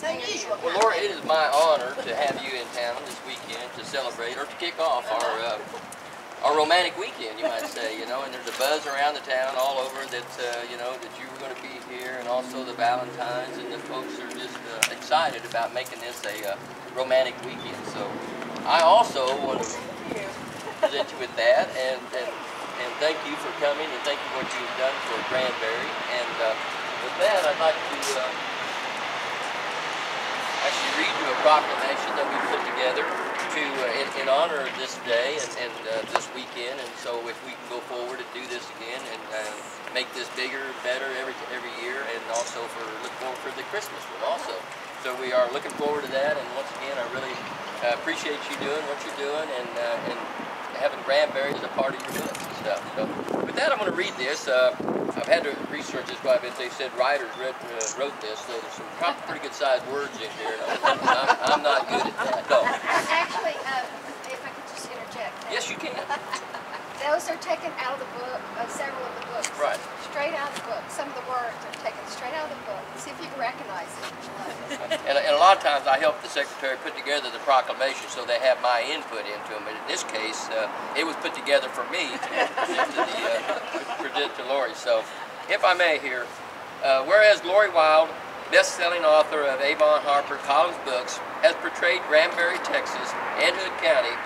unusual. Well, Laura, it is my honor to have you in town this weekend to celebrate or to kick off our romantic weekend, you might say. You know, and there's a buzz around the town all over that you know that you were going to be here, and also the Valentines, and the folks are just excited about making this a romantic weekend. So I also want to present you with that, and thank you for coming, and thank you for what you've done for Granbury. And with that, I'd like to actually read you a proclamation that we put together to in honor of this day and this weekend. And so if we can go forward and do this again and make this bigger and better every year, and also look forward for the Christmas one also. So we are looking forward to that, and once again I really appreciate you doing what you're doing, and having Granbury as a part of your books and stuff. So with that, I'm going to read this. I've had to research this quite a bit. They said writers wrote this. So there's some pretty good sized words in here. I'm not good at that. No. Actually, if I could just interject. Yes, you can. Those are taken out of the book, several of the books. Right. Straight out of the book. Some of the words are taken straight out of the book. See if you can recognize it. And a lot of times I help the secretary put together the proclamation so they have my input into them. But in this case, it was put together for me to present to Lorie. So, if I may here, whereas Lorie Wilde, best-selling author of Avon Harper Collins books, has portrayed Granbury, Texas, and Hood County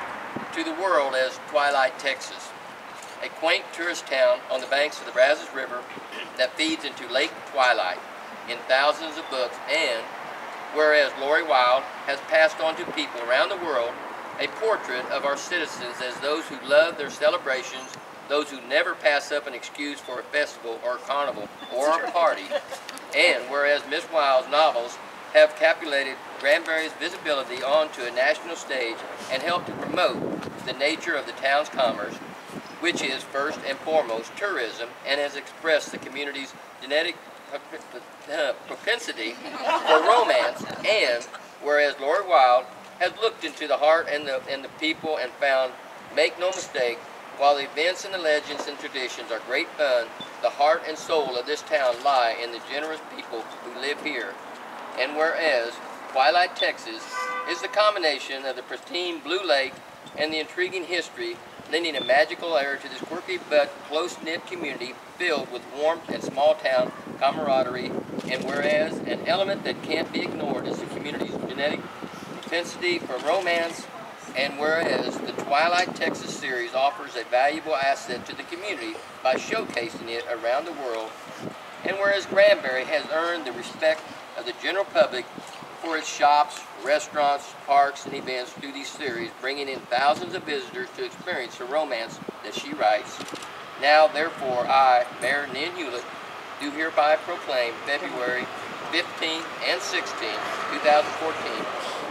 to the world as Twilight, Texas, a quaint tourist town on the banks of the Brazos River that feeds into Lake Twilight in thousands of books. And whereas Lorie Wilde has passed on to people around the world a portrait of our citizens as those who love their celebrations, those who never pass up an excuse for a festival or a carnival or a party. And whereas Miss Wilde's novels have capitulated Granbury's visibility onto a national stage and helped to promote the nature of the town's commerce, which is first and foremost tourism, and has expressed the community's genetic propensity for romance. And whereas Lorie Wilde has looked into the heart and the people and found, make no mistake, while the events and the legends and traditions are great fun, the heart and soul of this town lie in the generous people who live here. And whereas Twilight, Texas is the combination of the pristine Blue Lake and the intriguing history, lending a magical air to this quirky but close-knit community filled with warmth and small-town camaraderie. And whereas an element that can't be ignored is the community's genetic propensity for romance, and whereas the Twilight, Texas series offers a valuable asset to the community by showcasing it around the world, and whereas Granbury has earned the respect of the general public for its shops, restaurants, parks, and events through these series, bringing in thousands of visitors to experience the romance that she writes. Now, therefore, I, Mayor Nen Hewlett, do hereby proclaim February 15th and 16th, 2014,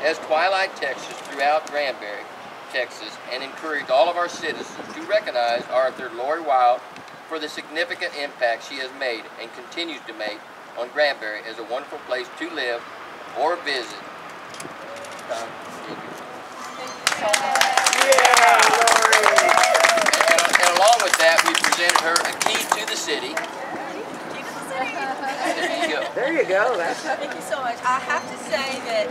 as Twilight, Texas throughout Granbury, Texas, and encourage all of our citizens to recognize Author Lorie Wilde for the significant impact she has made and continues to make on Granbury as a wonderful place to live or visit. And along with that, we presented her a key to the city. There you go. There you go. Thank you so much. I have to say that